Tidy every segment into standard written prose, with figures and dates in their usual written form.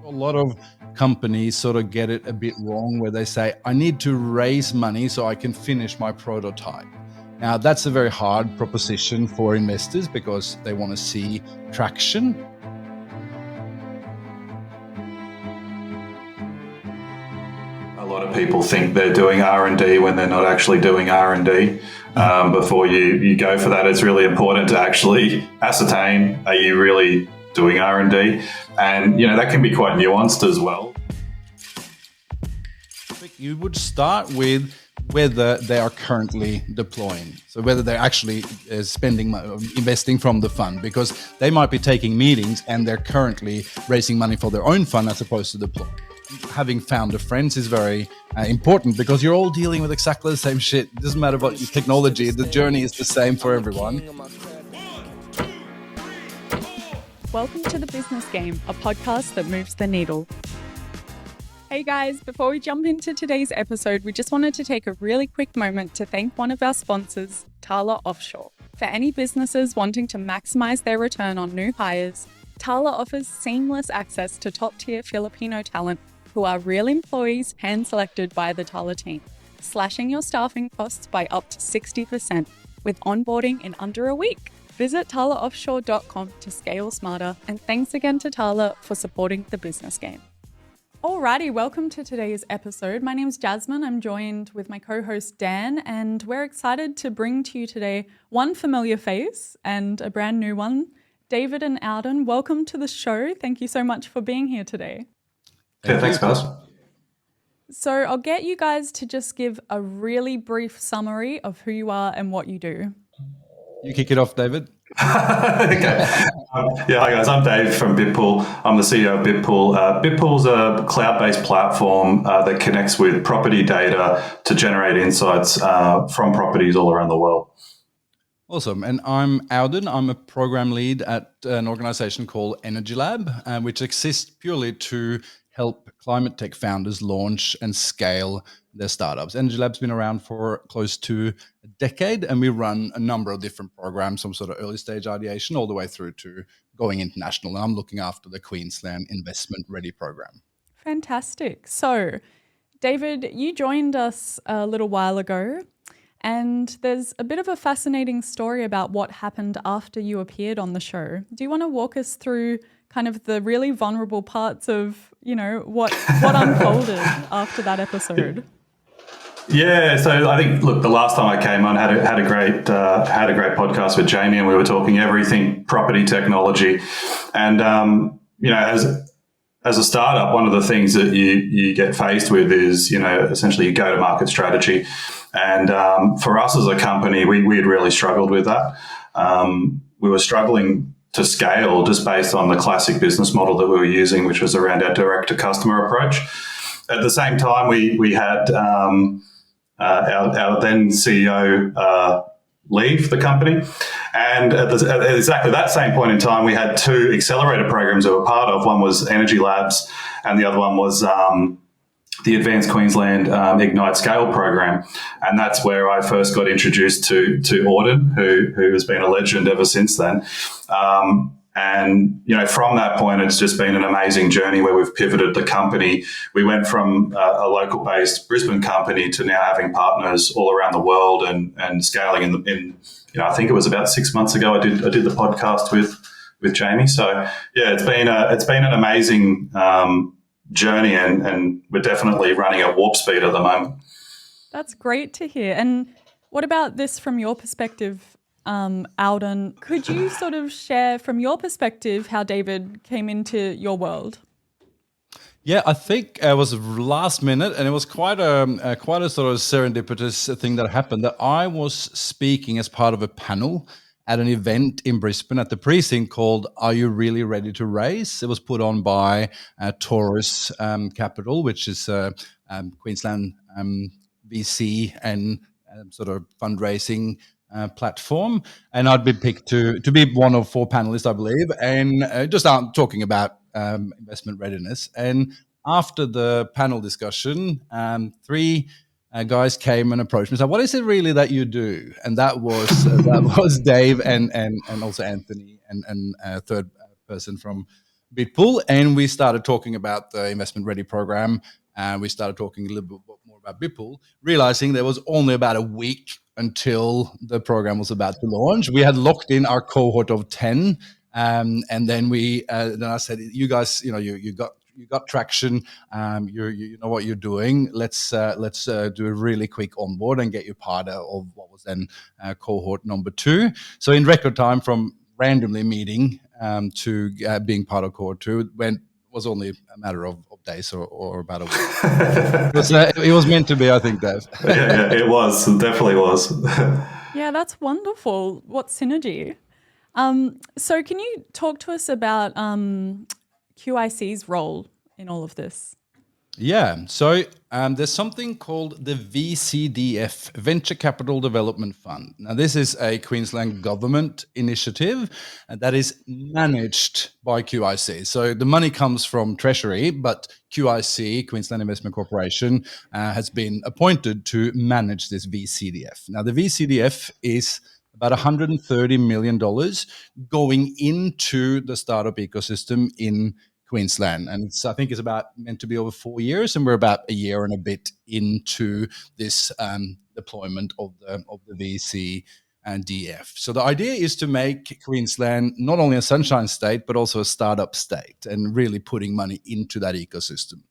A lot of companies sort of get it a bit wrong where they say, I need to raise money so I can finish my prototype. Now, that's a very hard proposition for investors because they want to see traction. A lot of people think they're doing R&D when they're not actually doing R&D. Before you go for that, it's really important to actually ascertain, are you really doing R&D? And, that can be quite nuanced as well. You would start with whether they are currently deploying. So whether they're actually investing from the fund, because they might be taking meetings and they're currently raising money for their own fund as opposed to deploy. Having founder friends is very important because you're all dealing with exactly the same shit. It doesn't matter about your technology. The journey is the same for everyone. Welcome to The Business Game, a podcast that moves the needle. Hey guys, before we jump into today's episode, we just wanted to take a really quick moment to thank one of our sponsors, Tala Offshore. For any businesses wanting to maximize their return on new hires, Tala offers seamless access to top-tier Filipino talent who are real employees hand-selected by the Tala team, slashing your staffing costs by up to 60% with onboarding in under a week. Visit talaoffshore.com to scale smarter, and thanks again to Tala for supporting The Business Game. Alrighty, welcome to today's episode. My name's Jazmyn. I'm joined with my co-host Dan, and we're excited to bring to you today one familiar face and a brand new one. David and Audun, welcome to the show. Thank you so much for being here today. Yeah, thanks, guys. So I'll get you guys to just give a really brief summary of who you are and what you do. You kick it off, David. Okay. Hi guys, I'm Dave from Bitpool. I'm the CEO of Bitpool. Bitpool's a cloud-based platform that connects with property data to generate insights from properties all around the world. Awesome. And I'm Audun. I'm a program lead at an organization called EnergyLab, which exists purely to help climate tech founders launch and scale their startups. EnergyLab's been around for close to a decade, and we run a number of different programs from sort of early stage ideation all the way through to going international. And I'm looking after the Queensland Investment Ready program. Fantastic. So, David, you joined us a little while ago, and there's a bit of a fascinating story about what happened after you appeared on the show. Do you want to walk us through kind of the really vulnerable parts of, what unfolded after that episode? Yeah, so I think, look, the last time I came on, had a great podcast with Jamie, and we were talking everything property technology, and as a startup, one of the things that you get faced with is essentially your go-to-market strategy, and for us as a company, we had really struggled with that. We were struggling to scale just based on the classic business model that we were using, which was around our direct-to-customer approach. At the same time, we had our then CEO leave the company. And at exactly that same point in time, we had two accelerator programs we were part of. One was EnergyLabs, and the other one was the Advanced Queensland Ignite Scale program. And that's where I first got introduced to Audun, who has been a legend ever since then. And, from that point, it's just been an amazing journey where we've pivoted the company. We went from a local-based Brisbane company to now having partners all around the world and scaling in I think it was about 6 months ago I did the podcast with Jamie. So, yeah, it's been an amazing journey, and we're definitely running at warp speed at the moment. That's great to hear. And what about this from your perspective, Audun? Could you sort of share from your perspective how David came into your world? Yeah, I think it was last minute, and it was quite a sort of serendipitous thing that happened. That I was speaking as part of a panel at an event in Brisbane at the precinct called "Are You Really Ready to Raise?" It was put on by Taurus Capital, which is Queensland VC and sort of fundraising platform, and I'd been picked to be one of four panelists, I believe, and just talking about investment readiness. And after the panel discussion, three guys came and approached me and said, "What is it really that you do?" And that was Dave and also Anthony and a third person from Bitpool, and we started talking about the investment ready program. And we started talking a little bit more about Bitpool, realizing there was only about a week until the program was about to launch. We had locked in our cohort of 10. And then then I said, you guys, you got traction. You know what you're doing. Let's do a really quick onboard and get you part of what was then cohort number 2. So in record time from randomly meeting to being part of cohort 2 was only a matter of days or about a week. It was meant to be, I think, Dave. yeah, it was. It definitely was. Yeah, that's wonderful. What synergy. So can you talk to us about QIC's role in all of this? Yeah, so there's something called the VCDF, Venture Capital Development Fund. Now, this is a Queensland government initiative that is managed by QIC. So the money comes from Treasury, but QIC, Queensland Investment Corporation, has been appointed to manage this VCDF. Now, the VCDF is about $130 million going into the startup ecosystem in Queensland, and I think it's about meant to be over 4 years, and we're about a year and a bit into this deployment of the VC and DF. So the idea is to make Queensland not only a sunshine state but also a startup state, and really putting money into that ecosystem.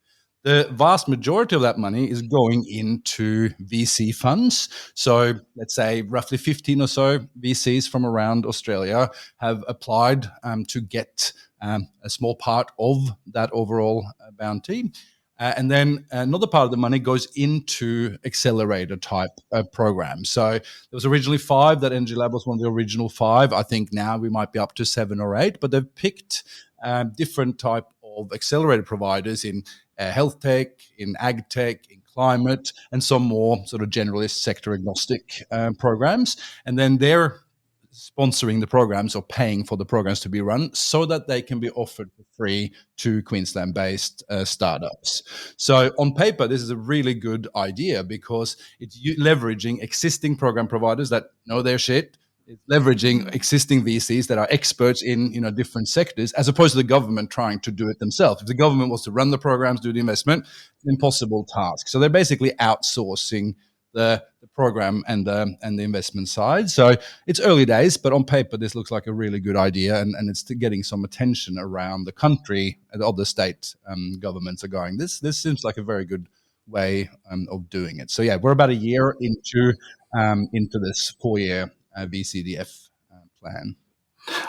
The vast majority of that money is going into VC funds. So let's say roughly 15 or so VCs from around Australia have applied to get a small part of that overall bounty. And then another part of the money goes into accelerator type programs. So there was originally 5, that EnergyLab was one of the original 5. I think now we might be up to 7 or 8, but they've picked different type of accelerator providers in health tech, in ag tech, in climate, and some more sort of generalist sector agnostic programs. And then they're sponsoring the programs or paying for the programs to be run so that they can be offered for free to Queensland-based startups. So on paper, this is a really good idea because it's leveraging existing program providers that know their shit. It's leveraging existing VCs that are experts in different sectors, as opposed to the government trying to do it themselves. If the government was to run the programs, do the investment, it's an impossible task. So they're basically outsourcing the program and the investment side. So it's early days, but on paper, this looks like a really good idea, and it's getting some attention around the country, and other state governments are going, this seems like a very good way of doing it. So yeah, we're about a year into this 4-year VCDF plan.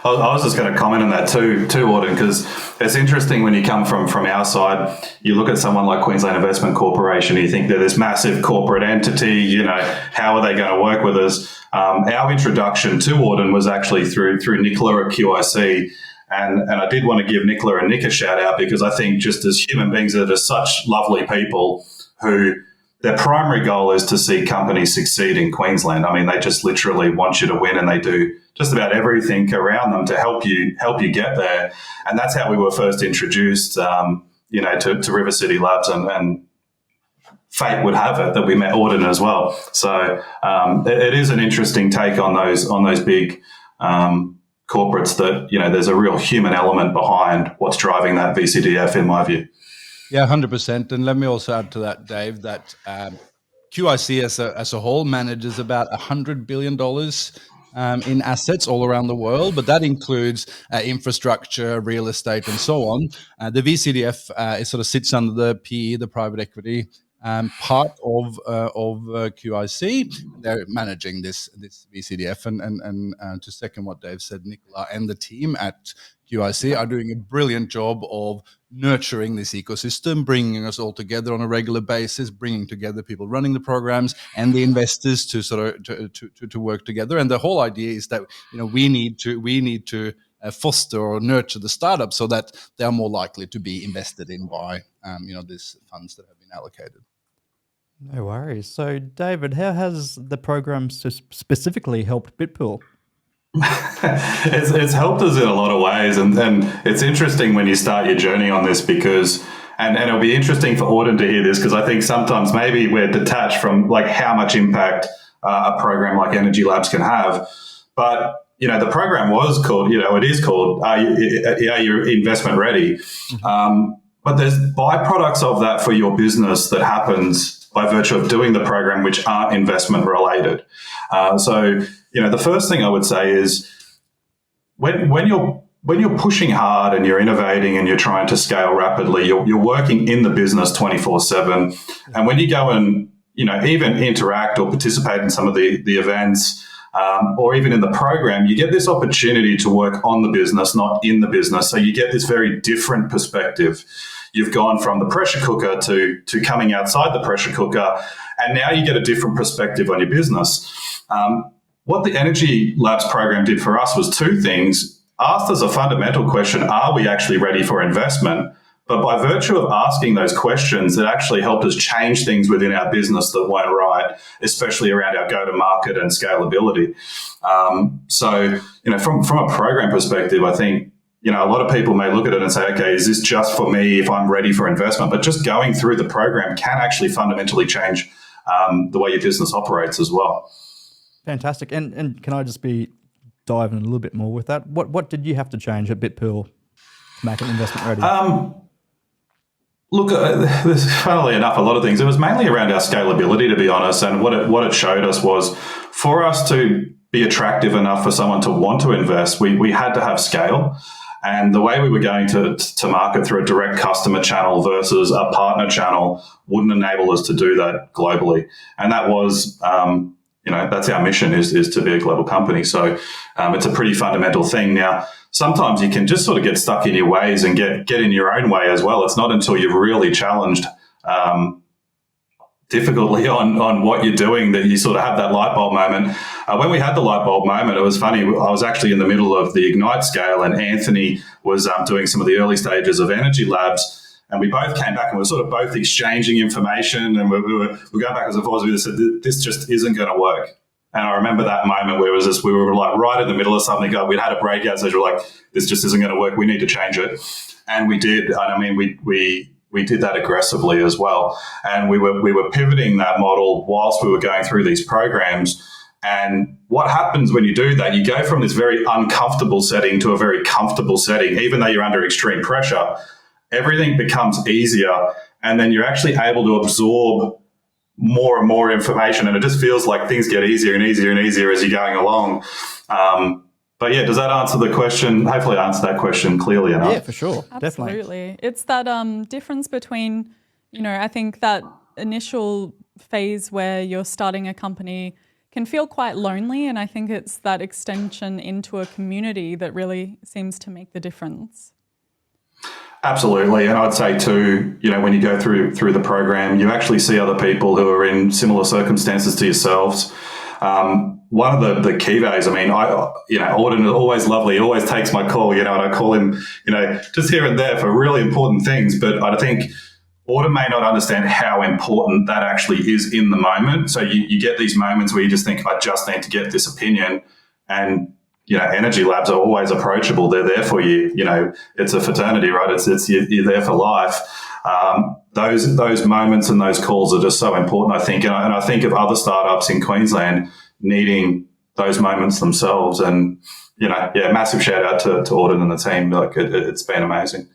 I was just going to comment on that too, Audun, because it's interesting when you come from our side. You look at someone like Queensland Investment Corporation, you think they're this massive corporate entity. How are they going to work with us? Our introduction to Audun was actually through Nicola at QIC, and I did want to give Nicola and Nick a shout out, because I think just as human beings, they're just such lovely people who their primary goal is to see companies succeed in Queensland. I mean, they just literally want you to win, and they do just about everything around them to help you get there. And that's how we were first introduced, to River City Labs, and fate would have it that we met Audun as well. So it is an interesting take on those big corporates that, there's a real human element behind what's driving that VCDF, in my view. Yeah, 100%. And let me also add to that, Dave, that QIC as a whole manages about $100 billion in assets all around the world, but that includes infrastructure, real estate, and so on. The VCDF it sort of sits under the PE, the private equity part of QIC. They're managing this VCDF, and to second what Dave said, Nicola and the team at QIC are doing a brilliant job of nurturing this ecosystem, bringing us all together on a regular basis, bringing together people running the programs and the investors to sort of to work together. And the whole idea is that we need to foster or nurture the startups so that they are more likely to be invested in by these funds that have been allocated. No worries. So, David, how has the program specifically helped Bitpool? It's helped us in a lot of ways, and it's interesting when you start your journey on this, because and it'll be interesting for Audun to hear this, because I think sometimes maybe we're detached from like how much impact a program like EnergyLabs can have. But the program was called, it is called, are you investment ready? But there's byproducts of that for your business that happens by virtue of doing the program, which aren't investment related. So the first thing I would say is when you're pushing hard and you're innovating and you're trying to scale rapidly, you're working in the business 24/7. And when you go and, even interact or participate in some of the events, or even in the program, you get this opportunity to work on the business, not in the business. So you get this very different perspective. You've gone from the pressure cooker to coming outside the pressure cooker, and now you get a different perspective on your business. What the EnergyLabs program did for us was two things. Asked us a fundamental question, are we actually ready for investment? But by virtue of asking those questions, it actually helped us change things within our business that weren't right, especially around our go-to-market and scalability. So, from a program perspective, I think, a lot of people may look at it and say, okay, is this just for me if I'm ready for investment? But just going through the program can actually fundamentally change the way your business operates as well. Fantastic. And can I just be diving a little bit more with that? What did you have to change at Bitpool to make it investment ready? Look, there's, funnily enough, a lot of things. It was mainly around our scalability, to be honest. And what it showed us was for us to be attractive enough for someone to want to invest, we had to have scale. And the way we were going to market through a direct customer channel versus a partner channel wouldn't enable us to do that globally. And that was, that's our mission is to be a global company. So it's a pretty fundamental thing. Now, sometimes you can just sort of get stuck in your ways and get in your own way as well. It's not until you've really challenged difficultly on what you're doing that you sort of have that light bulb moment. When we had the light bulb moment, it was funny. I was actually in the middle of the Ignite scale, and Anthony was doing some of the early stages of EnergyLabs. And we both came back and we were sort of both exchanging information, and we were going backwards and forwards. We said, this just isn't going to work. And I remember that moment where we were like right in the middle of something. We'd had a breakout session. We're like, this just isn't going to work. We need to change it. And we did. And I mean, we did that aggressively as well. And we were pivoting that model whilst we were going through these programs. And what happens when you do that, you go from this very uncomfortable setting to a very comfortable setting, even though you're under extreme pressure. Everything becomes easier, and then you're actually able to absorb more and more information, and it just feels like things get easier and easier and easier as you're going along. But yeah, does that answer the question? Hopefully I answered that question clearly enough. Yeah, for sure. Absolutely. Definitely. It's that difference between, I think that initial phase where you're starting a company can feel quite lonely, and I think it's that extension into a community that really seems to make the difference. Absolutely. And I'd say too, when you go through the program, you actually see other people who are in similar circumstances to yourselves. One of the key values, Audun is always lovely. He always takes my call, and I call him, just here and there for really important things. But I think Audun may not understand how important that actually is in the moment. So you get these moments where you just think, I just need to get this opinion. And EnergyLabs are always approachable. They're there for you. It's a fraternity, right? It's you're there for life. Those moments and those calls are just so important, I think. And I think of other startups in Queensland needing those moments themselves. And, massive shout out to Audun and the team. It's been amazing.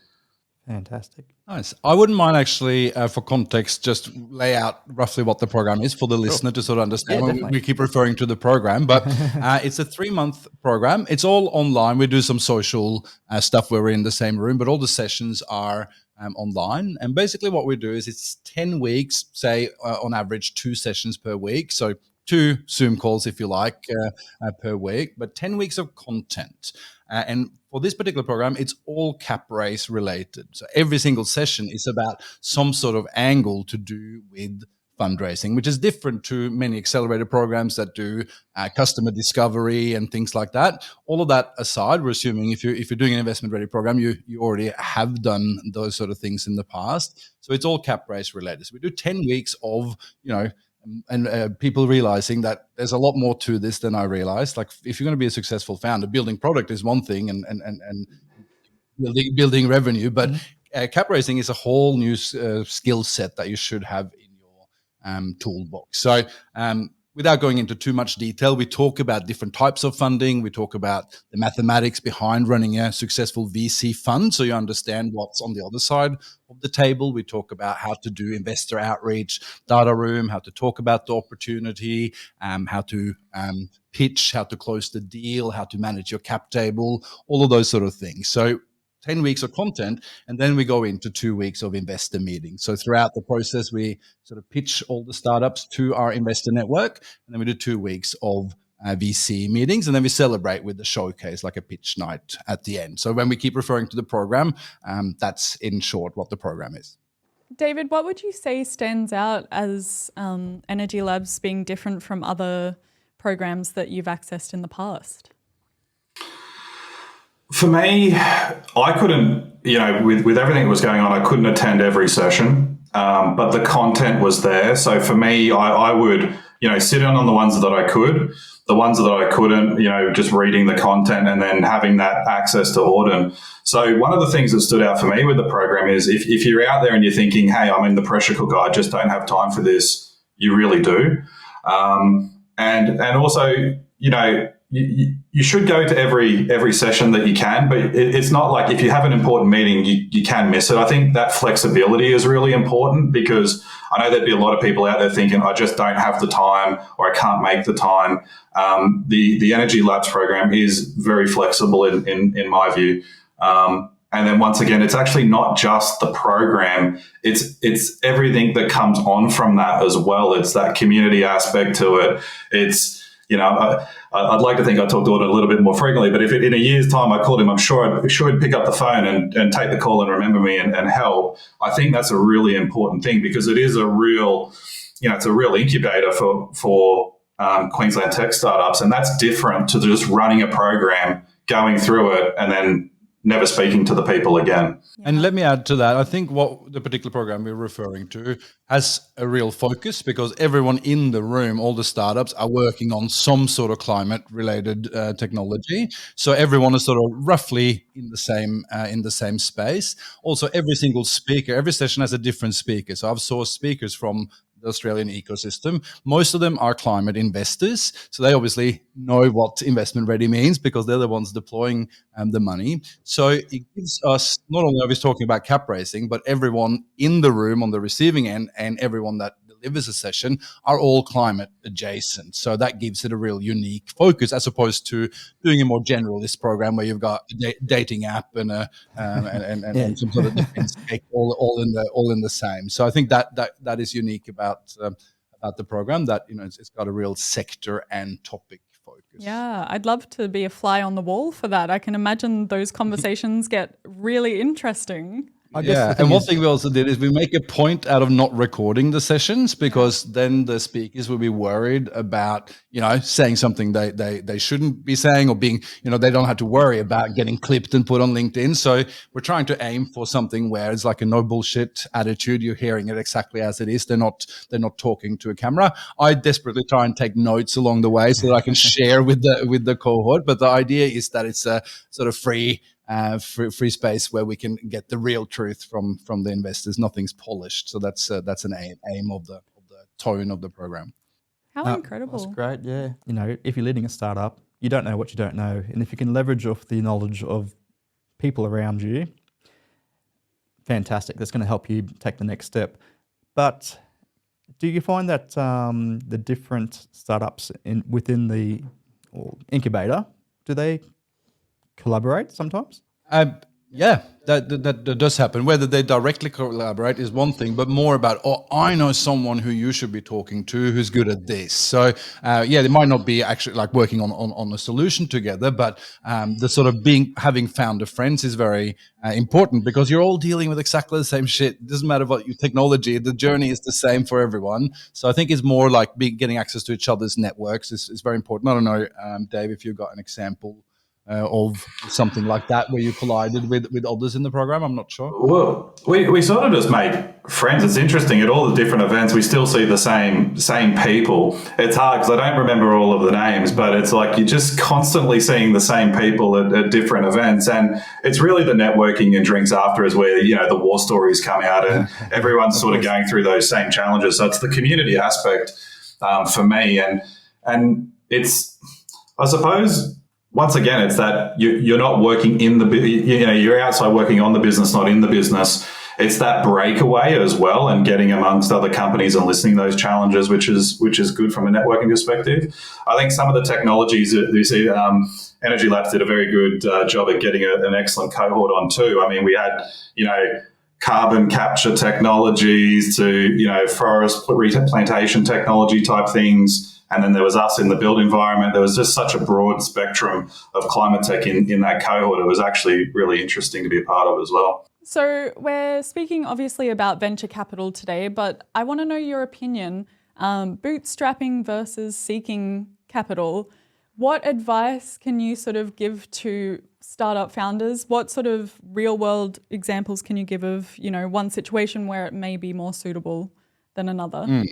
Fantastic. Nice. I wouldn't mind actually, for context, just lay out roughly what the program is for the listener to sort of understand. Yeah, we keep referring to the program, but it's a 3-month program. It's all online. We do some social stuff where we're in the same room, but all the sessions are online. And basically what we do is it's 10 weeks, say on average 2 sessions per week. So 2 Zoom calls, if you like, per week, but 10 weeks of content. And for this particular program, it's all cap raise related. So every single session is about some sort of angle to do with fundraising, which is different to many accelerator programs that do customer discovery and things like that. All of that aside, we're assuming if you're doing an investment ready program, you already have done those sort of things in the past. So it's all cap raise related. So we do 10 weeks of, and people realizing that there's a lot more to this than I realized. Like if you're going to be a successful founder, building product is one thing and building revenue, but cap raising is a whole new skill set that you should have in your toolbox. So without going into too much detail, we talk about different types of funding. We talk about the mathematics behind running a successful VC fund, so you understand what's on the other side of the table. We talk about how to do investor outreach, data room, how to talk about the opportunity, how to pitch, how to close the deal, how to manage your cap table, all of those sort of things. So 10 weeks of content, and then we go into 2 weeks of investor meetings. So throughout the process, we sort of pitch all the startups to our investor network, and then we do 2 weeks of VC meetings, and then we celebrate with the showcase, like a pitch night at the end. So when we keep referring to the program, that's in short what the program is. David, what would you say stands out as EnergyLabs being different from other programs that you've accessed in the past? For me, I couldn't, with everything that was going on, I couldn't attend every session, but the content was there. So for me, I would, sit in on the ones that I could, the ones that I couldn't, just reading the content and then having that access to Audun. So one of the things that stood out for me with the program is if you're out there and you're thinking, hey, I'm in the pressure cooker, I just don't have time for this, you really do. And also, you should go to every session that you can, but it's not like if you have an important meeting, you can miss it. I think that flexibility is really important because I know there'd be a lot of people out there thinking, I just don't have the time or I can't make the time. The EnergyLabs program is very flexible in my view. And then once again, it's actually not just the program. It's everything that comes on from that as well. It's that community aspect to it. It's, I'd like to think I talk to Audun a little bit more frequently, but if in a year's time I called him, I'm sure he'd pick up the phone and take the call and remember me and help. I think that's a really important thing because it is a real, it's a real incubator for Queensland tech startups. And that's different to just running a program, going through it, and then never speaking to the people again. And let me add to that. I think what the particular program we're referring to has a real focus because everyone in the room, all the startups, are working on some sort of climate-related technology. So everyone is sort of roughly in the same space. Also, every single speaker, every session has a different speaker. So I've sourced speakers from the Australian ecosystem. Most of them are climate investors. So they obviously know what investment ready means because they're the ones deploying the money. So it gives us, not only are we talking about cap raising, but everyone in the room on the receiving end and everyone that delivers a session are all climate adjacent. So that gives it a real unique focus as opposed to doing a more generalist program where you've got a dating app and and some sort of defense cake all in the same. So I think that is unique about the program, that it's got a real sector and topic focus. Yeah, I'd love to be a fly on the wall for that. I can imagine those conversations get really interesting. And one thing we also did is we make a point out of not recording the sessions because then the speakers will be worried about, saying something they shouldn't be saying or being, they don't have to worry about getting clipped and put on LinkedIn. So we're trying to aim for something where it's like a no bullshit attitude. You're hearing it exactly as it is. They're not talking to a camera. I desperately try and take notes along the way so that I can share with the cohort. But the idea is that it's a sort of free space where we can get the real truth from the investors. Nothing's polished. So that's an aim of the tone of the program. How incredible. That's great, yeah. If you're leading a startup, you don't know what you don't know. And if you can leverage off the knowledge of people around you, fantastic. That's going to help you take the next step. But do you find that the different startups within the incubator, do they collaborate sometimes? Yeah, that does happen. Whether they directly collaborate is one thing, but more about, I know someone who you should be talking to who's good at this. So, they might not be actually like working on a solution together, but the sort of having found a friends is very important because you're all dealing with exactly the same shit. It doesn't matter what your technology, the journey is the same for everyone. So I think it's more like getting access to each other's networks is very important. I don't know, Dave, if you've got an example of something like that where you collided with others in the program. I'm not sure. Well, we sort of just make friends. It's interesting, at all the different events we still see the same people. It's hard because I don't remember all of the names, but it's like you're just constantly seeing the same people at different events, and it's really the networking and drinks after is where the war stories come out and everyone's sort of going through those same challenges. So it's the community aspect. for me. And it's, I suppose, once again, it's that you're not working in you're outside working on the business, not in the business. It's that breakaway as well, and getting amongst other companies and listening to those challenges, which is good from a networking perspective. I think some of the technologies that you see, EnergyLab did a very good job at getting an excellent cohort on too. I mean, we had, carbon capture technologies to, forest replantation technology type things. And then there was us in the built environment. There was just such a broad spectrum of climate tech in that cohort. It was actually really interesting to be a part of as well. So we're speaking obviously about venture capital today, but I want to know your opinion. Bootstrapping versus seeking capital. What advice can you sort of give to startup founders? What sort of real world examples can you give of, one situation where it may be more suitable than another?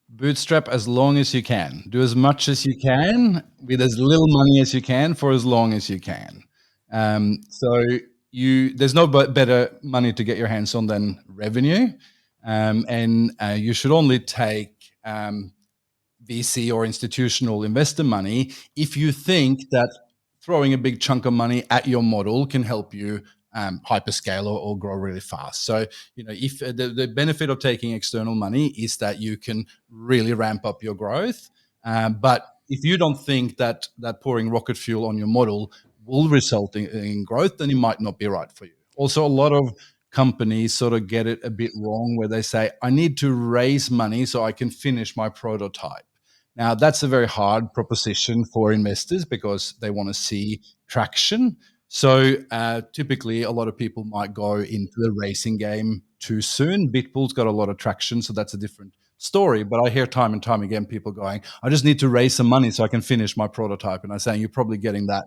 Bootstrap as long as you can. Do as much as you can with as little money as you can for as long as you can. There's no better money to get your hands on than revenue, and you should only take VC or institutional investor money if you think that throwing a big chunk of money at your model can help you hyperscale or grow really fast. So, if the benefit of taking external money is that you can really ramp up your growth, but if you don't think that pouring rocket fuel on your model will result in growth, then it might not be right for you. Also, a lot of companies sort of get it a bit wrong where they say, I need to raise money so I can finish my prototype. Now, that's a very hard proposition for investors because they want to see traction. So typically, a lot of people might go into the racing game too soon. Bitpool's got a lot of traction, so that's a different story. But I hear time and time again people going, I just need to raise some money so I can finish my prototype. And I'm saying you're probably getting that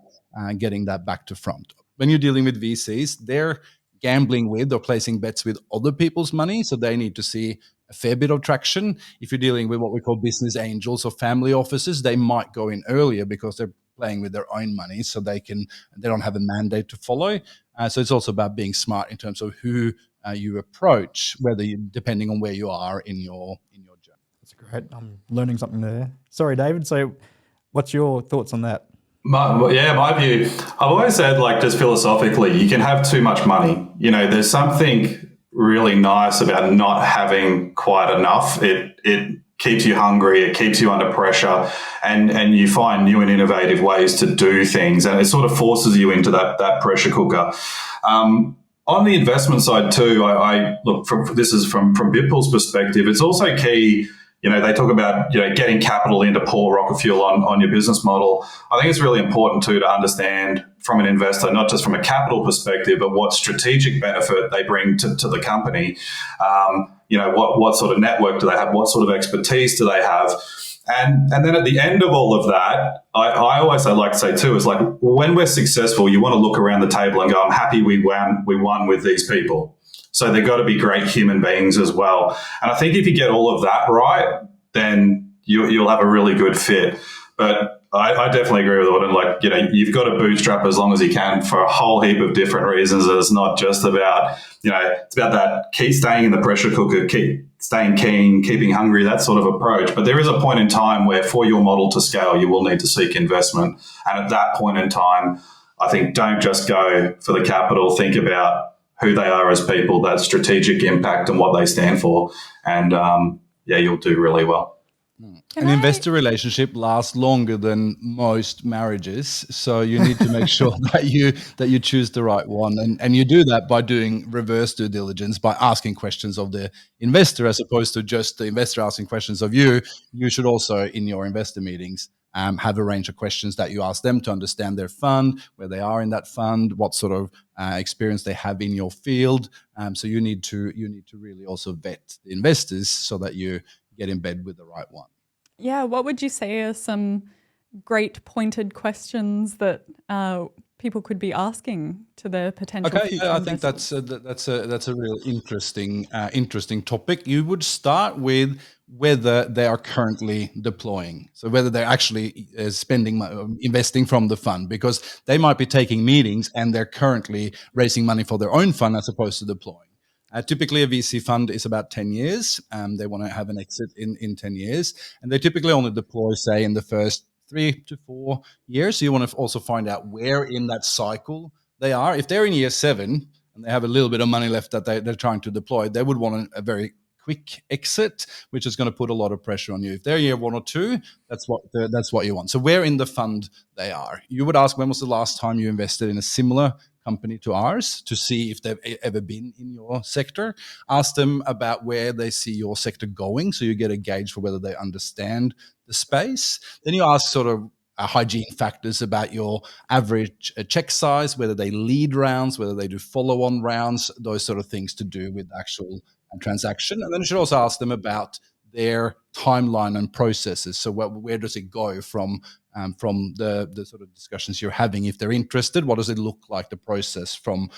back to front. When you're dealing with VCs, they're gambling with or placing bets with other people's money, so they need to see a fair bit of traction. If you're dealing with what we call business angels or family offices, they might go in earlier because they're playing with their own money, so they don't have a mandate to follow. So it's also about being smart in terms of who you approach, depending on where you are in your journey. That's great. I'm learning something there. Sorry, David. So, what's your thoughts on that? My view, I've always said, just philosophically, you can have too much money. There's something really nice about not having quite enough. It keeps you hungry, it keeps you under pressure, and you find new and innovative ways to do things, and it sort of forces you into that pressure cooker. On the investment side too, I look, this is from Bitpool's perspective, it's also key. They talk about, getting capital in to pour rocket fuel on your business model. I think it's really important too to understand from an investor, not just from a capital perspective, but what strategic benefit they bring to the company. What sort of network do they have? What sort of expertise do they have? And then at the end of all of that, I always like to say too, is when we're successful, you want to look around the table and go, I'm happy we won with these people. So they've got to be great human beings as well. And I think if you get all of that right, then you'll have a really good fit. But I definitely agree with Audun. You've got to bootstrap as long as you can for a whole heap of different reasons. It's not just about, it's about that keep staying in the pressure cooker, keep staying keen, keeping hungry, that sort of approach. But there is a point in time where for your model to scale, you will need to seek investment. And at that point in time, I think don't just go for the capital, think about who they are as people, that strategic impact and what they stand for. And you'll do really well. An investor relationship lasts longer than most marriages, so you need to make sure that you choose the right one, and you do that by doing reverse due diligence, by asking questions of the investor as opposed to just the investor asking questions of you. You should also, in your investor meetings, have a range of questions that you ask them to understand their fund, where they are in that fund, what sort of experience they have in your field. So you need to really also vet the investors so that you get in bed with the right one. Yeah, what would you say are some great pointed questions that people could be asking to their potential future I think that's a real interesting topic. You would start with whether they are currently deploying, so whether they're actually investing from the fund, because they might be taking meetings and they're currently raising money for their own fund as opposed to deploying. Typically, a VC fund is about 10 years. They want to have an exit in 10 years. And they typically only deploy, say, in the first 3 to 4 years. So you want to also find out where in that cycle they are. If they're in year 7 and they have a little bit of money left that they're trying to deploy, they would want a very quick exit, which is going to put a lot of pressure on you. If they're year 1 or 2, that's what you want. So where in the fund they are. You would ask, when was the last time you invested in a similar company to ours, to see if they've ever been in your sector. Ask them about where they see your sector going, so you get a gauge for whether they understand the space. Then you ask sort of hygiene factors about your average check size, whether they lead rounds, whether they do follow-on rounds, those sort of things to do with actual transaction. And then you should also ask them about their timeline and processes. So where does it go from the sort of discussions you're having? If they're interested, what does it look like, the process from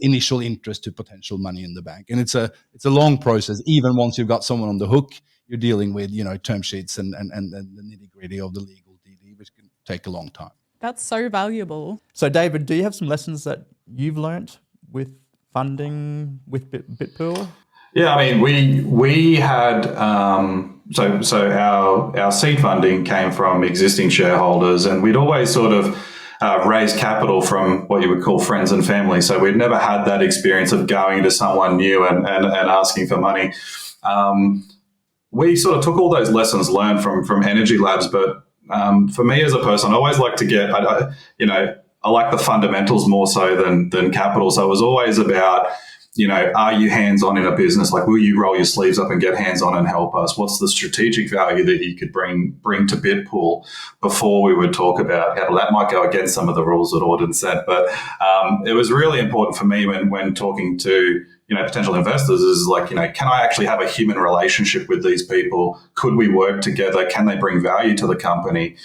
initial interest to potential money in the bank? And it's a long process. Even once you've got someone on the hook, you're dealing with term sheets and the nitty gritty of the legal DD, which can take a long time. That's so valuable. So, David, do you have some lessons that you've learnt with funding with Bitpool? Yeah, I mean, we had so our seed funding came from existing shareholders, and we'd always sort of raised capital from what you would call friends and family. So we'd never had that experience of going to someone new and asking for money. We sort of took all those lessons learned from EnergyLabs, but for me as a person, I always like to get I like the fundamentals more so than capital. So it was always about, are you hands-on in a business? Like, will you roll your sleeves up and get hands-on and help us? What's the strategic value that you could bring to Bitpool before we would talk about capital? That might go against some of the rules that Audun said, but it was really important for me when talking to potential investors is like, can I actually have a human relationship with these people? Could we work together? Can they bring value to the company?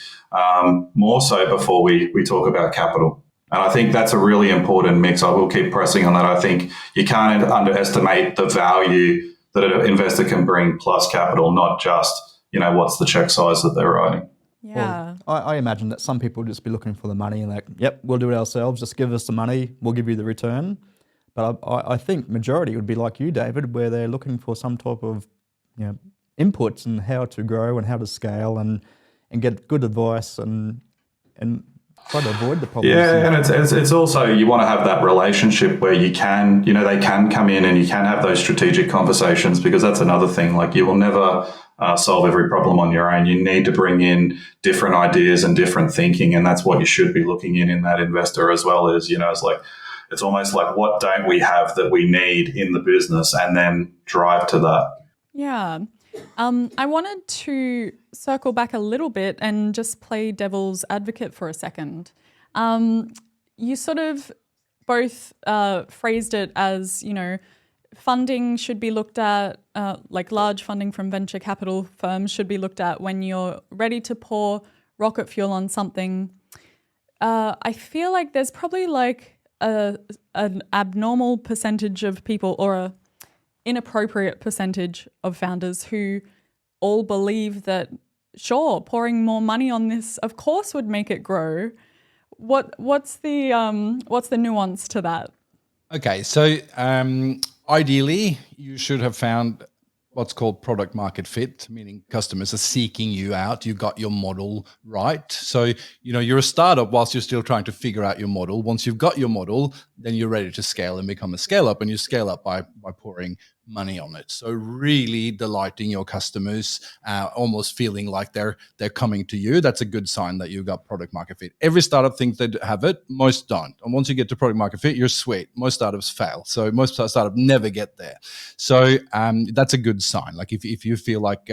More so before we talk about capital. And I think that's a really important mix. I will keep pressing on that. I think you can't underestimate the value that an investor can bring plus capital, not just, what's the check size that they're writing. Yeah. Well, I imagine that some people will just be looking for the money and like, yep, we'll do it ourselves. Just give us the money. We'll give you the return. But I think majority would be like you, David, where they're looking for some type of inputs and how to grow and how to scale and get good advice and try to avoid the problems. Yeah, and it's also, you want to have that relationship where you can, they can come in and you can have those strategic conversations, because that's another thing. Like, you will never solve every problem on your own. You need to bring in different ideas and different thinking, and that's what you should be looking in that investor as well. As it's almost like, what don't we have that we need in the business, and then drive to that. Yeah. I wanted to circle back a little bit and just play devil's advocate for a second. You sort of both phrased it as, funding should be looked at, like large funding from venture capital firms should be looked at when you're ready to pour rocket fuel on something. I feel like there's probably like an abnormal percentage of people, or a inappropriate percentage of founders who all believe that, sure, pouring more money on this, of course, would make it grow. What's the nuance to that? Okay, so ideally, you should have found what's called product market fit, meaning customers are seeking you out. You got your model right. So, you're a startup whilst you're still trying to figure out your model. Once you've got your model, then you're ready to scale and become a scale up, and you scale up by pouring money on it. So really delighting your customers, almost feeling like they're coming to you. That's a good sign that you've got product market fit. Every startup thinks they have it, most don't. And once you get to product market fit, you're sweet. Most startups fail. So most startups never get there. So that's a good sign. Like if you feel like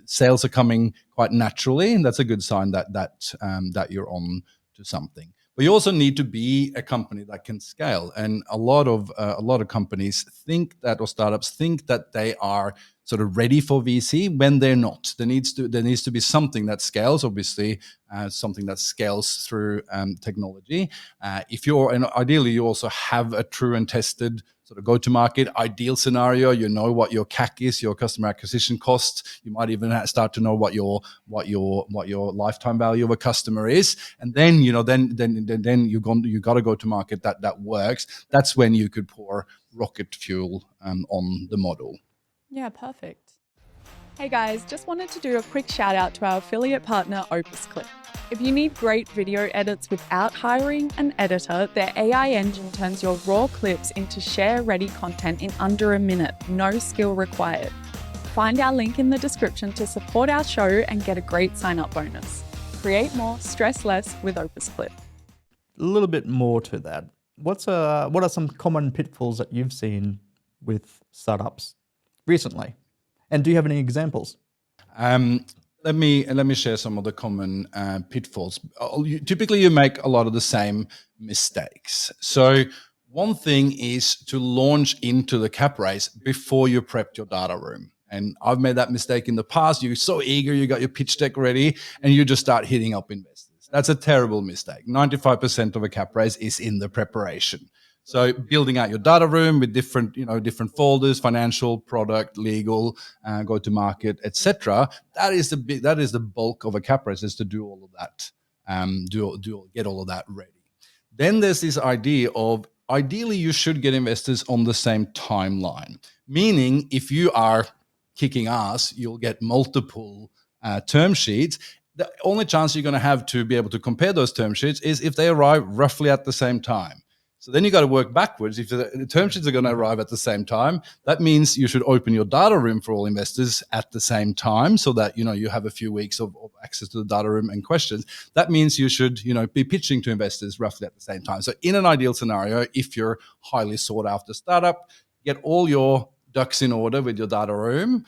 sales are coming quite naturally, that's a good sign that you're on to something. But you also need to be a company that can scale. And a lot of companies think that, or startups think that they are sort of ready for VC when they're not. There needs to be something that scales, obviously, something that scales through technology. And ideally, you also have a true and tested sort of go-to-market ideal scenario. You know what your CAC is, your customer acquisition cost. You might even start to know what your lifetime value of a customer is, and then then you got to go to market that works. That's when you could pour rocket fuel on the model. Yeah, perfect. Hey guys, just wanted to do a quick shout out to our affiliate partner, OpusClip. If you need great video edits without hiring an editor, their AI engine turns your raw clips into share-ready content in under a minute, no skill required. Find our link in the description to support our show and get a great sign-up bonus. Create more, stress less with OpusClip. A little bit more to that. What are some common pitfalls that you've seen with startups recently? And do you have any examples? Let me share some of the common pitfalls. Typically, you make a lot of the same mistakes. So one thing is to launch into the cap raise before you prepped your data room. And I've made that mistake in the past. You're so eager, you got your pitch deck ready, and you just start hitting up investors. That's a terrible mistake. 95% of a cap raise is in the preparation. So building out your data room with different folders, financial, product, legal, go to market, etc. That is the bulk of a cap raise, is to do all of that, get all of that ready. Then there's this idea of ideally you should get investors on the same timeline. Meaning, if you are kicking ass, you'll get multiple term sheets. The only chance you're going to have to be able to compare those term sheets is if they arrive roughly at the same time. So then you got to work backwards. If the term sheets are going to arrive at the same time, that means you should open your data room for all investors at the same time, so that you have a few weeks of access to the data room and questions. That means you should be pitching to investors roughly at the same time. So in an ideal scenario, if you're highly sought after startup, get all your ducks in order with your data room.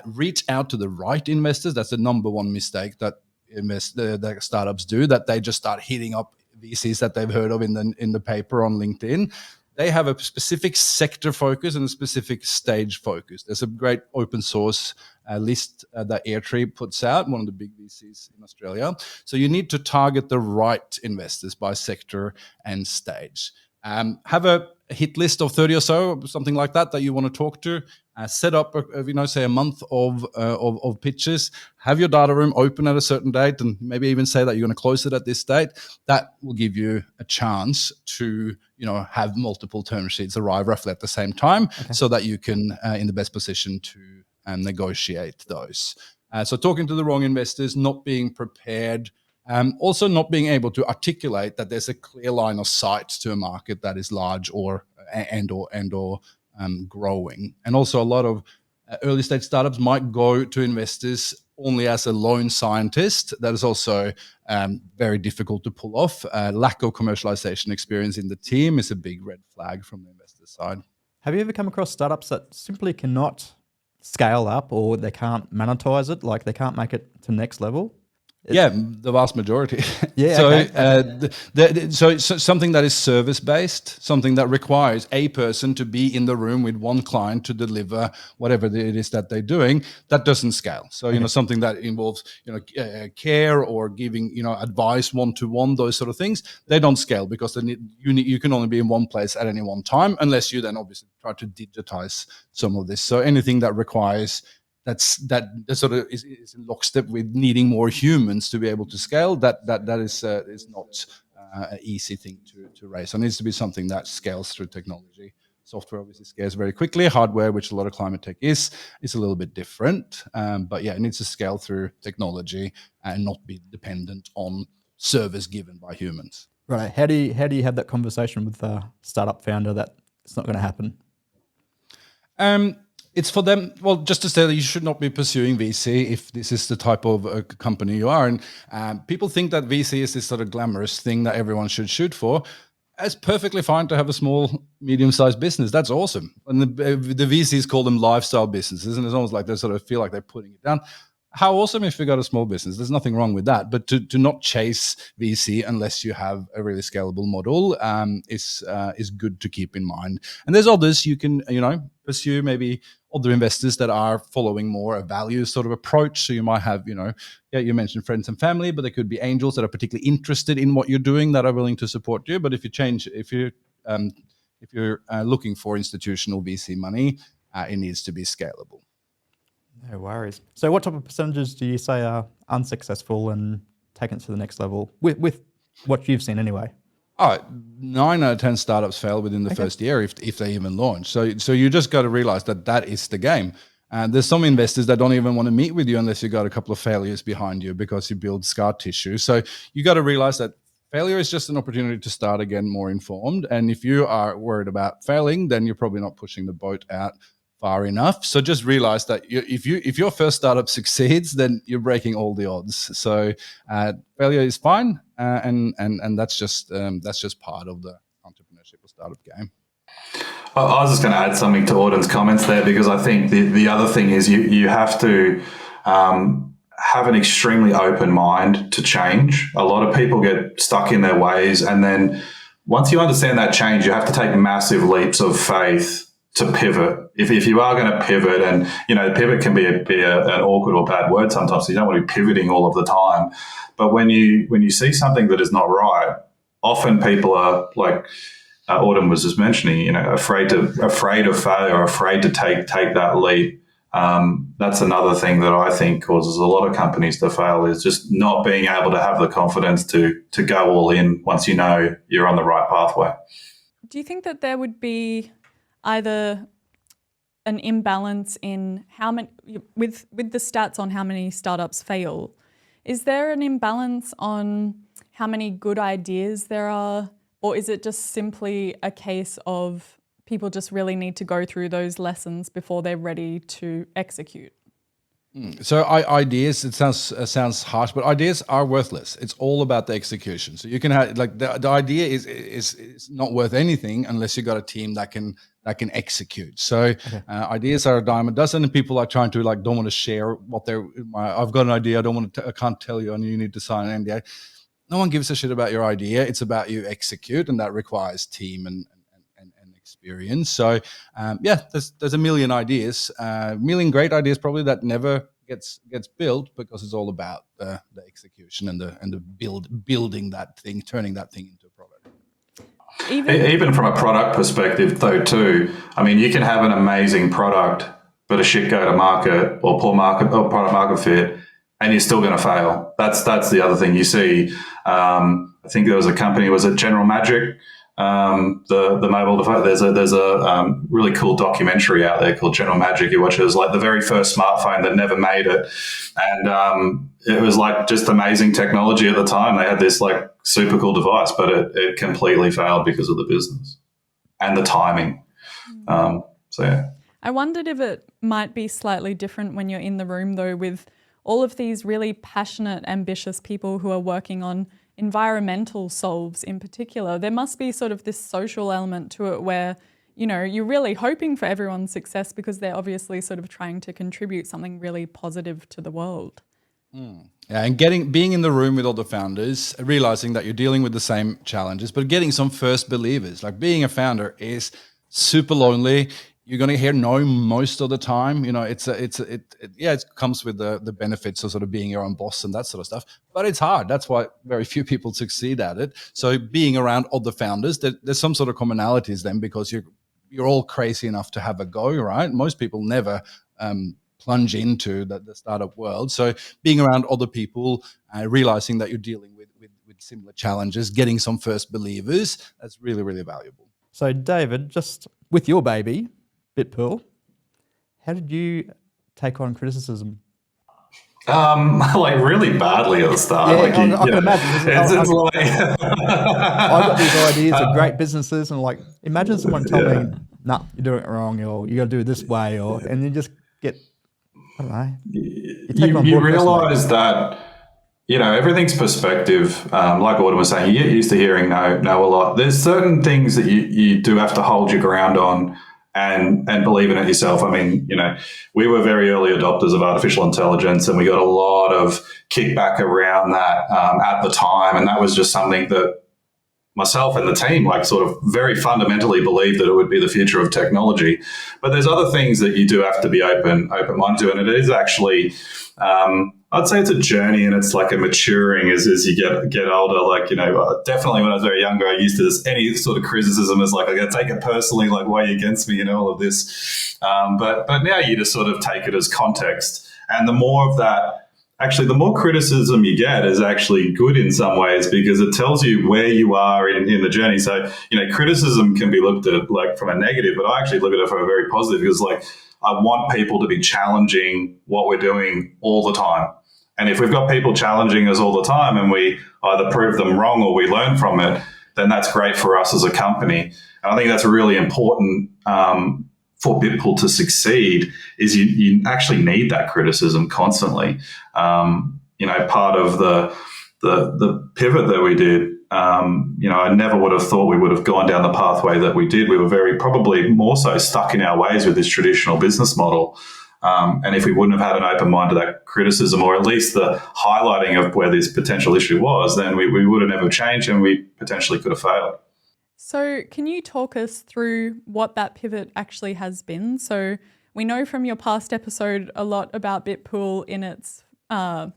Reach out to the right investors. That's the number one mistake that the startups do, that they just start hitting up VCs that they've heard of in the paper on LinkedIn. They have a specific sector focus and a specific stage focus. There's a great open source list that Airtree puts out, one of the big VCs in Australia. So you need to target the right investors by sector and stage. Have a hit list of 30 or so, something like that you want to talk to. Set up, say a month of pitches. Have your data room open at a certain date, and maybe even say that you're going to close it at this date. That will give you a chance to, have multiple term sheets arrive roughly at the same time, so that you can in the best position to negotiate those. So talking to the wrong investors, not being prepared. Also not being able to articulate that there's a clear line of sight to a market that is large or growing. And also a lot of early stage startups might go to investors only as a lone scientist. That is also very difficult to pull off. Lack of commercialization experience in the team is a big red flag from the investor side. Have you ever come across startups that simply cannot scale up, or they can't monetize it, like they can't make it to next level? Yeah, the vast majority. Yeah. So, okay. So something that is service-based, something that requires a person to be in the room with one client to deliver whatever it is that they're doing, that doesn't scale. So, something that involves, care or giving, advice one-to-one, those sort of things, they don't scale, because you can only be in one place at any one time, unless you then obviously try to digitize some of this. So anything that requires that sort of is in lockstep with needing more humans to be able to scale. That is not an easy thing to raise. So it needs to be something that scales through technology. Software obviously scales very quickly. Hardware, which a lot of climate tech is a little bit different. But yeah, it needs to scale through technology and not be dependent on service given by humans. Right. How do you have that conversation with the startup founder that it's not going to happen? It's for them, well, just to say that you should not be pursuing VC if this is the type of company you are. And people think that VC is this sort of glamorous thing that everyone should shoot for. It's perfectly fine to have a small, medium-sized business. That's awesome. And the VCs call them lifestyle businesses, and it's almost like they sort of feel like they're putting it down. How awesome if you got a small business. There's nothing wrong with that. But to not chase VC unless you have a really scalable model is good to keep in mind. And there's others you can pursue, maybe other investors that are following more a value sort of approach. So you might have, you mentioned friends and family, but there could be angels that are particularly interested in what you're doing that are willing to support you. But if you're looking for institutional VC money, it needs to be scalable. No worries. So what type of percentages do you say are unsuccessful and taken to the next level with what you've seen anyway? Oh, 9 out of 10 startups fail within the first year if they even launch. So you just got to realize that is the game. And there's some investors that don't even want to meet with you unless you got a couple of failures behind you because you build scar tissue. So you got to realize that failure is just an opportunity to start again more informed. And if you are worried about failing, then you're probably not pushing the boat out far enough. So just realize that if your first startup succeeds, then you're breaking all the odds. So failure is fine, and that's just part of the entrepreneurship or startup game. I was just going to add something to Audun's comments there, because I think the other thing is you have to have an extremely open mind to change. A lot of people get stuck in their ways, and then once you understand that change, you have to take massive leaps of faith to pivot. If you are going to pivot, and pivot can be an awkward or bad word sometimes, so you don't want to be pivoting all of the time. But when you see something that is not right, often people are like Audun was just mentioning, afraid of failure, afraid to take that leap. That's another thing that I think causes a lot of companies to fail, is just not being able to have the confidence to go all in once you know you're on the right pathway. Do you think that there would be either an imbalance in how many, with the stats on how many startups fail, is there an imbalance on how many good ideas there are, or is it just simply a case of people just really need to go through those lessons before they're ready to execute? So ideas, it sounds harsh, but ideas are worthless. It's all about the execution. So you can have the idea is not worth anything unless you got a team that can execute. So ideas are a dime a dozen, and people are trying to don't want to share what I've got an idea. I can't tell you, and you need to sign an NDA. No one gives a shit about your idea. It's about you execute, and that requires team and experience. So there's a million ideas, million great ideas probably that never gets built, because it's all about the execution and the building that thing, turning that thing into a product. Even from a product perspective though too, I mean, you can have an amazing product but a shit go to market or poor market or product market fit, and you're still going to fail. That's the other thing you see. I think there was a company, was it General Magic? The mobile device. There's a really cool documentary out there called General Magic. You watch it. It was like the very first smartphone that never made it, and it was like just amazing technology at the time. They had this like super cool device, but it completely failed because of the business and the timing. I wondered if it might be slightly different when you're in the room though, with all of these really passionate, ambitious people who are working on environmental solves in particular. There must be sort of this social element to it where, you're really hoping for everyone's success because they're obviously sort of trying to contribute something really positive to the world. Yeah, and being in the room with all the founders, realizing that you're dealing with the same challenges, but getting some first believers. Like being a founder is super lonely. You're going to hear no most of the time. It comes with the benefits of sort of being your own boss and that sort of stuff. But it's hard. That's why very few people succeed at it. So being around other founders, there's some sort of commonalities then, because you're all crazy enough to have a go, right? Most people never plunge into the startup world. So being around other people, realizing that you're dealing with similar challenges, getting some first believers, that's really, really valuable. So David, just with your baby, Bitpool, how did you take on criticism? Like really badly at the start. Yeah, like I can imagine. It's like I've got these ideas of great businesses, and like imagine someone telling me, "Nah, you're doing it wrong," or "You got to do it this way," and you just get, I don't know. You realise that everything's perspective. Like Audun was saying, you get used to hearing no a lot. There's certain things that you do have to hold your ground on and believe in it yourself. I mean, we were very early adopters of artificial intelligence, and we got a lot of kickback around that at the time. And that was just something that myself and the team sort of very fundamentally believed that it would be the future of technology. But there's other things that you do have to be open-minded to, and it is actually I'd say it's a journey, and it's like a maturing as you get older. Definitely when I was very younger, I used to any sort of criticism as I gotta take it personally, why are you against me, all of this. But now you just sort of take it as context, and the more of that actually the more criticism you get is actually good in some ways, because it tells you where you are in the journey. So, criticism can be looked at like from a negative, but I actually look at it from a very positive, because like I want people to be challenging what we're doing all the time. And if we've got people challenging us all the time and we either prove them wrong or we learn from it, then that's great for us as a company. And I think that's really important for Bitpool to succeed, is you actually need that criticism constantly. Part of the pivot that we did, I never would have thought we would have gone down the pathway that we did. We were probably more so stuck in our ways with this traditional business model. And if we wouldn't have had an open mind to that criticism, or at least the highlighting of where this potential issue was, then we would have never changed, and we potentially could have failed. So can you talk us through what that pivot actually has been? So we know from your past episode a lot about Bitpool in its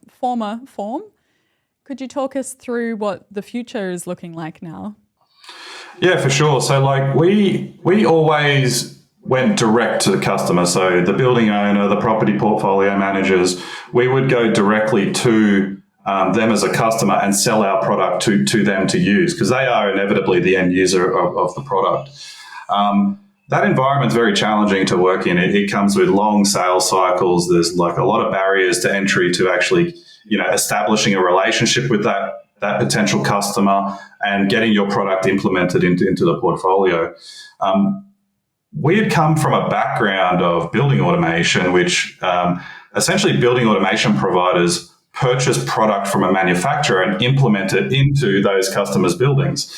former form. Could you talk us through what the future is looking like now? Yeah, for sure. So like we always went direct to the customer. So the building owner, the property portfolio managers, we would go directly to them as a customer and sell our product to them to use, because they are inevitably the end user of the product. That environment's very challenging to work in. It comes with long sales cycles. There's like a lot of barriers to entry to actually, establishing a relationship with that potential customer and getting your product implemented into the portfolio. We had come from a background of building automation, which essentially building automation providers purchase product from a manufacturer and implement it into those customers' buildings.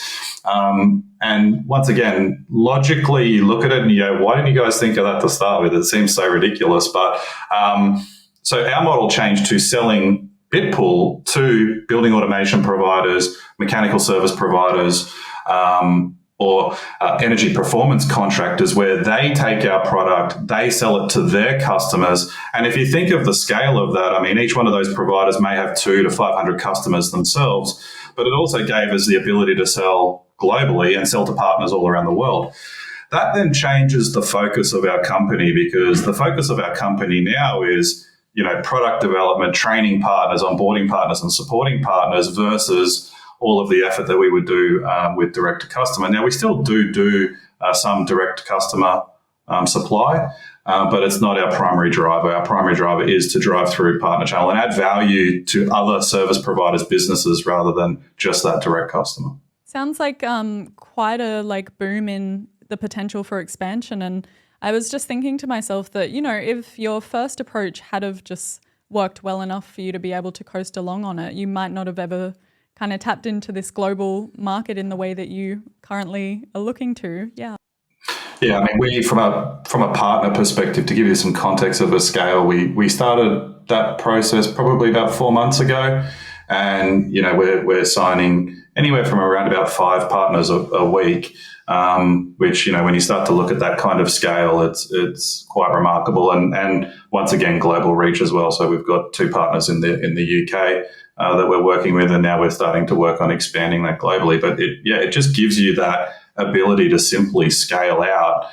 And once again, logically, you look at it and you go, why didn't you guys think of that to start with? It seems so ridiculous. But so our model changed to selling Bitpool to building automation providers, mechanical service providers, or energy performance contractors, where they take our product, they sell it to their customers. And if you think of the scale of that, I mean, each one of those providers may have 200 to 500 customers themselves, but it also gave us the ability to sell globally and sell to partners all around the world. That then changes the focus of our company, because the focus of our company now is, product development, training partners, onboarding partners, and supporting partners, versus all of the effort that we would do with direct to customer. Now, we still do some direct to customer supply, but it's not our primary driver. Our primary driver is to drive through partner channel and add value to other service providers' businesses rather than just that direct customer. Sounds like quite a boom in the potential for expansion. And I was just thinking to myself that, if your first approach had have just worked well enough for you to be able to coast along on it, you might not have ever kind of tapped into this global market in the way that you currently are looking to. Yeah. Yeah, I mean, we from a partner perspective, to give you some context of the scale, we started that process probably about 4 months ago, and we're signing anywhere from around about 5 partners a week, which when you start to look at that kind of scale, it's quite remarkable, and once again global reach as well. So we've got 2 partners in the UK that we're working with, and now we're starting to work on expanding that globally. But it just gives you that ability to simply scale out,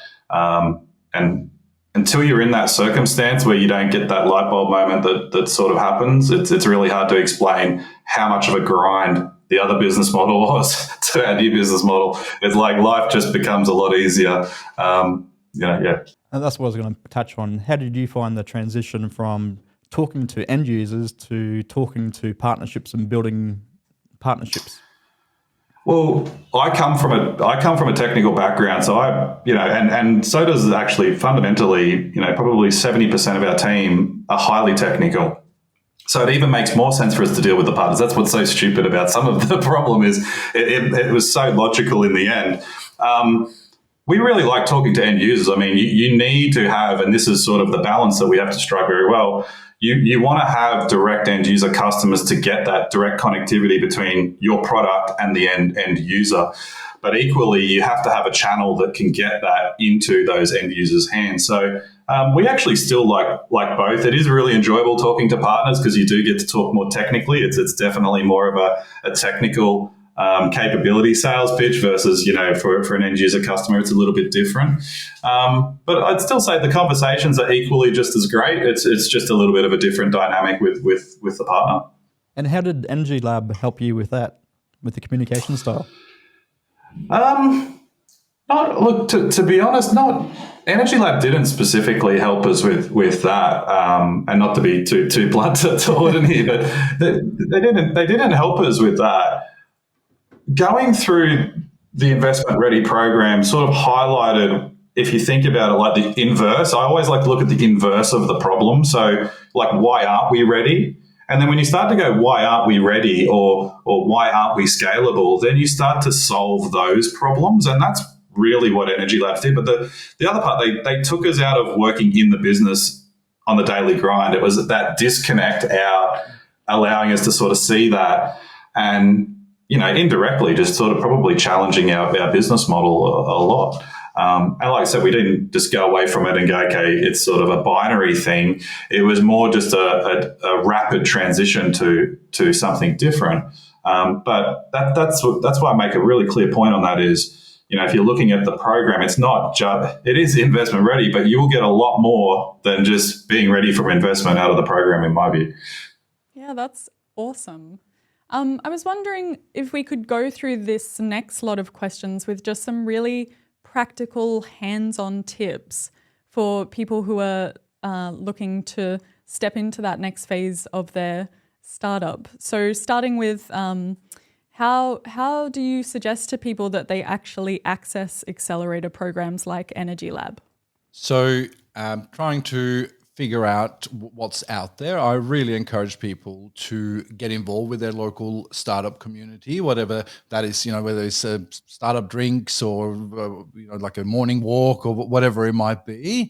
and until you're in that circumstance where you don't get that light bulb moment that sort of happens, it's really hard to explain how much of a grind the other business model was to our new business model. It's like life just becomes a lot easier. Yeah. And that's what I was going to touch on. How did you find the transition from talking to end users to talking to partnerships and building partnerships? Well, I come from a technical background, so and so does actually fundamentally, probably 70% of our team are highly technical. So it even makes more sense for us to deal with the partners. That's what's so stupid about some of the problem is it was so logical in the end. We really like talking to end users. I mean, you need to have, and this is sort of the balance that we have to strike very well. You want to have direct end user customers to get that direct connectivity between your product and the end user. But equally, you have to have a channel that can get that into those end users' hands. So we actually still like both. It is really enjoyable talking to partners because you do get to talk more technically. It's definitely more of a technical capability sales pitch versus, for an end user customer, it's a little bit different. But I'd still say the conversations are equally just as great. It's just a little bit of a different dynamic with the partner. And how did EnergyLab help you with that, with the communication style? To be honest, EnergyLab didn't specifically help us with that, and not to be too blunt to Audun here, but they didn't help us with that. Going through the investment ready program sort of highlighted, if you think about it, like the inverse. I always like to look at the inverse of the problem. So, like, why aren't we ready? And then when you start to go, why aren't we ready, or why aren't we scalable, then you start to solve those problems. And that's really what EnergyLab did. But the other part, they took us out of working in the business on the daily grind. It was that disconnect out, allowing us to sort of see that and, indirectly just sort of probably challenging our business model a lot. And like I said, we didn't just go away from it and go, okay, it's sort of a binary thing. It was more just a rapid transition to something different. But that's why I make a really clear point on that is, if you're looking at the program, it's not just, it is investment ready, but you will get a lot more than just being ready for investment out of the program, in my view. Yeah, that's awesome. I was wondering if we could go through this next lot of questions with just some really practical hands-on tips for people who are looking to step into that next phase of their startup. So starting with how do you suggest to people that they actually access accelerator programs like EnergyLab? So trying to figure out what's out there. I really encourage people to get involved with their local startup community, whatever that is, whether it's startup drinks or, like a morning walk or whatever it might be.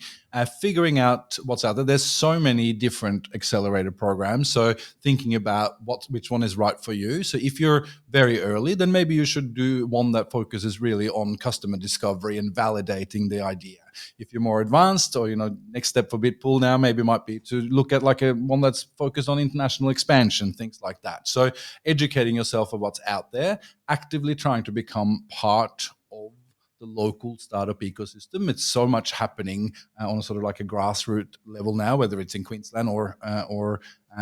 Figuring out what's out there. There's so many different accelerator programs. So thinking about which one is right for you. So if you're very early, then maybe you should do one that focuses really on customer discovery and validating the idea. If you're more advanced, or next step for Bitpool now maybe might be to look at like one that's focused on international expansion, things like that. So educating yourself of what's out there, actively trying to become part of the local startup ecosystem. It's so much happening on sort of like a grassroots level now, whether it's in Queensland or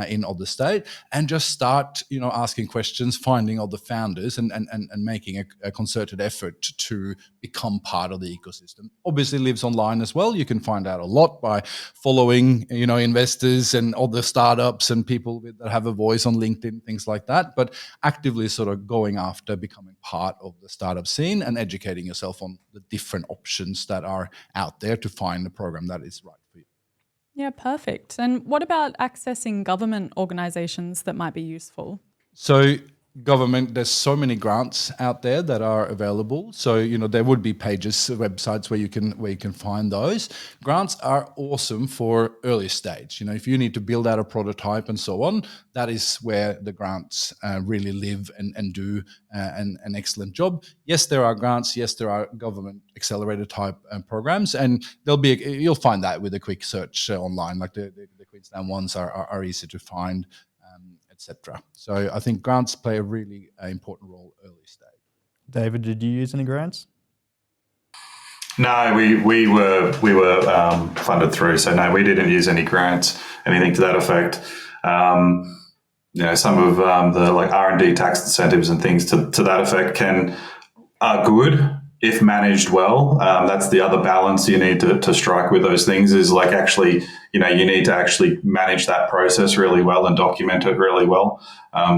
in other state, and just start, asking questions, finding other founders, and making a concerted effort to become part of the ecosystem. Obviously lives online as well. You can find out a lot by following, investors and other startups and people that have a voice on LinkedIn, things like that, but actively sort of going after becoming part of the startup scene and educating yourself on the different options that are out there to find the program that is right for you. Yeah, perfect. And what about accessing government organizations that might be useful? So government, there's so many grants out there that are available. So, there would be pages, websites where you can find those. Grants are awesome for early stage. If you need to build out a prototype and so on, that is where the grants really live and do an excellent job. Yes, there are grants. Yes, there are government accelerator type programs, and you'll find that with a quick search online. Like the Queensland ones are easy to find. Etc. So I think grants play a really important role early stage. David, did you use any grants? No, we were funded through, so no, we didn't use any grants, anything to that effect. Some of the like R&D tax incentives and things to that effect are good if managed well. That's the other balance you need to strike with those things is like actually, you need to actually manage that process really well and document it really well.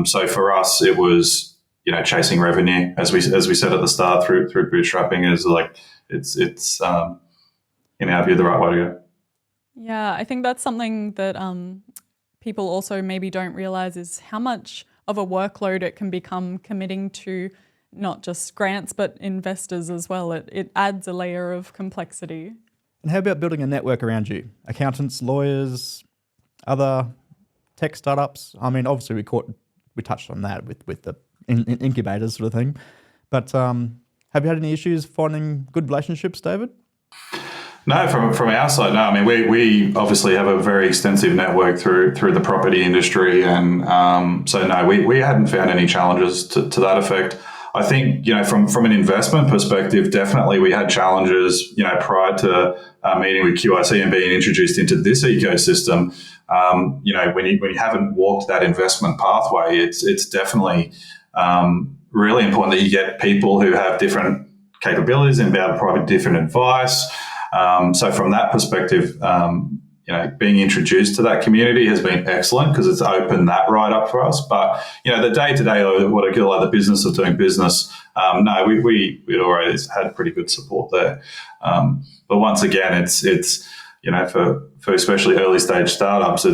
So for us, it was, chasing revenue, as we said at the start through bootstrapping is like, it's in our view, the right way to go. Yeah, I think that's something that people also maybe don't realize is how much of a workload it can become committing to not just grants, but investors as well. It adds a layer of complexity. And how about building a network around you? Accountants, lawyers, other tech startups? I mean, obviously we touched on that with the incubators sort of thing. But have you had any issues finding good relationships, David? No, from our side, no. I mean, we obviously have a very extensive network through the property industry. And so, no, we hadn't found any challenges to that effect. I think, from an investment perspective, definitely we had challenges, prior to meeting with QIC and being introduced into this ecosystem. When you haven't walked that investment pathway, it's definitely really important that you get people who have different capabilities and be able to provide different advice. So from that perspective, being introduced to that community has been excellent because it's opened that right up for us. But, the day-to-day, or what I call the business of doing business, no, we always had pretty good support there. But once again, it's for especially early stage startups,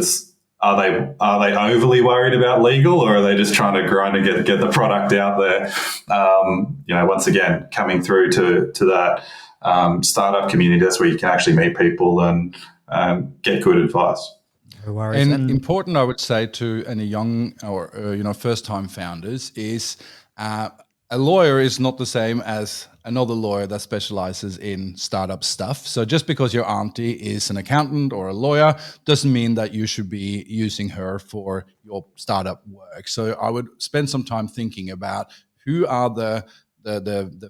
are they overly worried about legal, or are they just trying to grind and get the product out there? Once again, coming through to that startup community, that's where you can actually meet people and get good advice. No worries. And important, I would say, to any young or first-time founders is a lawyer is not the same as another lawyer that specializes in startup stuff. So just because your auntie is an accountant or a lawyer doesn't mean that you should be using her for your startup work. So I would spend some time thinking about who are the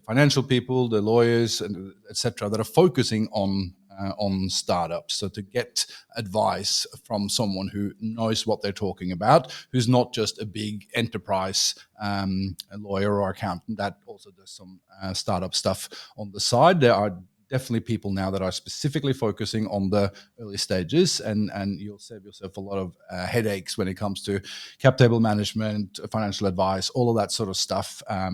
financial people, the lawyers, and et cetera, that are focusing on startups. So to get advice from someone who knows what they're talking about, who's not just a big enterprise a lawyer or accountant that also does some startup stuff on the side. There are definitely people now that are specifically focusing on the early stages, and you'll save yourself a lot of headaches when it comes to cap table management, financial advice, all of that sort of stuff. I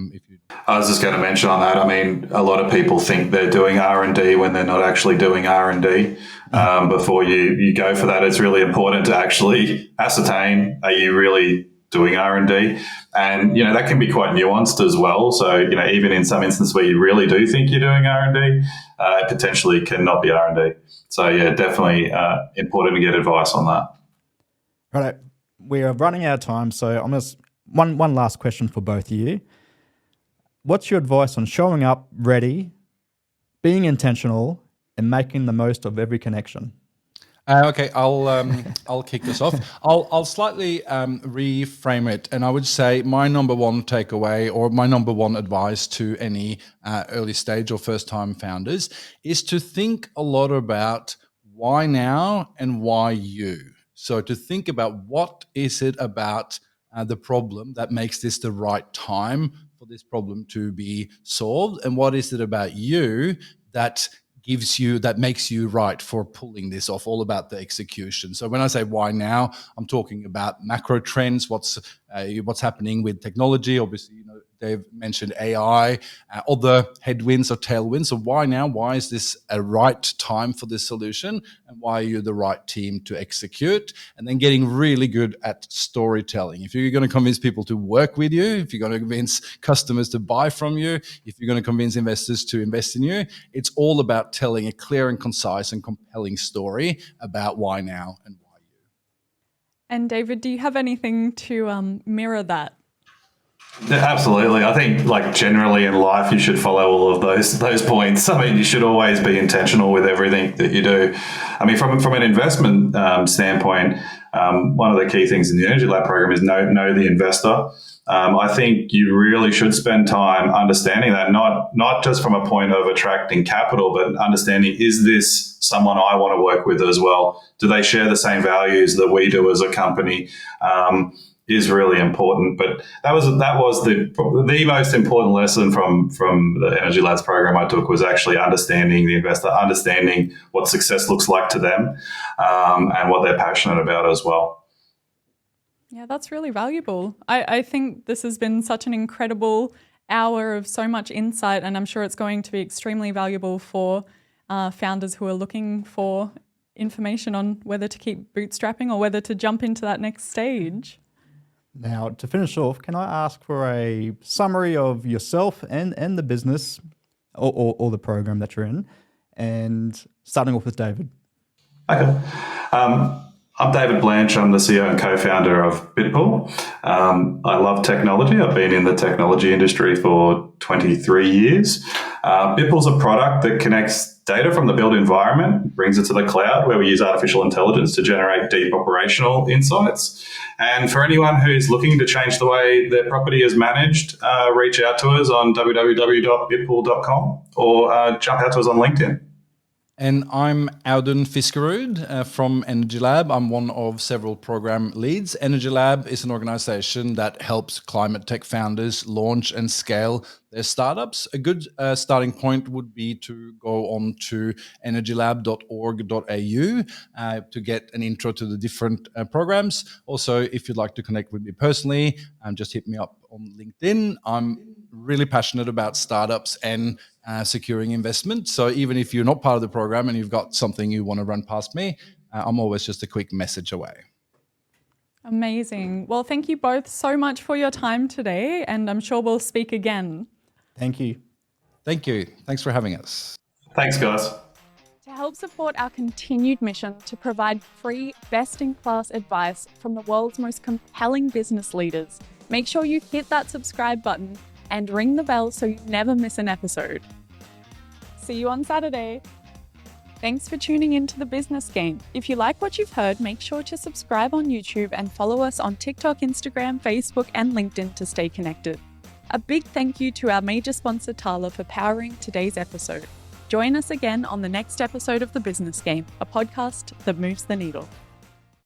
was just going to mention on that. I mean, a lot of people think they're doing R&D when they're not actually doing R&D. Before you go for that, it's really important to actually ascertain, are you really doing R&D? And, that can be quite nuanced as well. So, even in some instances where you really do think you're doing R&D, it potentially cannot be R&D. So, yeah, definitely important to get advice on that. Right. We are running out of time. So I'm just one last question for both of you. What's your advice on showing up ready, being intentional, and making the most of every connection? Okay, I'll kick this off. I'll slightly reframe it, and I would say my number one takeaway or my number one advice to any early stage or first time founders is to think a lot about why now and why you. So to think about what is it about the problem that makes this the right time for this problem to be solved, and what is it about you that makes you right for pulling this off, all about the execution. So when I say why now, I'm talking about macro trends, what's happening with technology. Obviously, Dave mentioned AI, other headwinds or tailwinds. So why now? Why is this a right time for this solution? And why are you the right team to execute? And then getting really good at storytelling. If you're going to convince people to work with you, if you're going to convince customers to buy from you, if you're going to convince investors to invest in you, it's all about telling a clear and concise and compelling story about why now and why you. And David, do you have anything to mirror that? Yeah, absolutely. I think, generally in life, you should follow all of those points. I mean, you should always be intentional with everything that you do. I mean, from an investment standpoint, one of the key things in the EnergyLab program is know the investor. I think you really should spend time understanding that, not just from a point of attracting capital, but understanding, is this someone I want to work with as well? Do they share the same values that we do as a company? Is really important. But that was the most important lesson from the EnergyLabs program I took, was actually understanding the investor, understanding what success looks like to them, and what they're passionate about as well. Yeah, that's really valuable. I think this has been such an incredible hour of so much insight, and I'm sure it's going to be extremely valuable for founders who are looking for information on whether to keep bootstrapping or whether to jump into that next stage. Now, to finish off, can I ask for a summary of yourself and the business or the program that you're in, and starting off with David? Okay. I'm David Blanch. I'm the CEO and co-founder of Bitpool. I love technology. I've been in the technology industry for 23 years. Bitpool's a product that connects data from the built environment, brings it to the cloud, where we use artificial intelligence to generate deep operational insights. And for anyone who's looking to change the way their property is managed, reach out to us on www.bitpool.com or jump out to us on LinkedIn. And I'm Audun Fiskerud from EnergyLab. I'm one of several program leads. EnergyLab is an organization that helps climate tech founders launch and scale their startups. A good starting point would be to go on to energylab.org.au to get an intro to the different programs. Also, if you'd like to connect with me personally, just hit me up on LinkedIn. I'm really passionate about startups and securing investment. So even if you're not part of the program and you've got something you want to run past me, I'm always just a quick message away. Amazing. Well, thank you both so much for your time today, and I'm sure we'll speak again. Thank you. Thank you. Thanks for having us. Thanks, guys. To help support our continued mission to provide free, best-in-class advice from the world's most compelling business leaders, make sure you hit that subscribe button and ring the bell so you never miss an episode. See you on Saturday. Thanks for tuning into The Business Game. If you like what you've heard, make sure to subscribe on YouTube and follow us on TikTok, Instagram, Facebook, and LinkedIn to stay connected. A big thank you to our major sponsor, Tala, for powering today's episode. Join us again on the next episode of The Business Game, a podcast that moves the needle.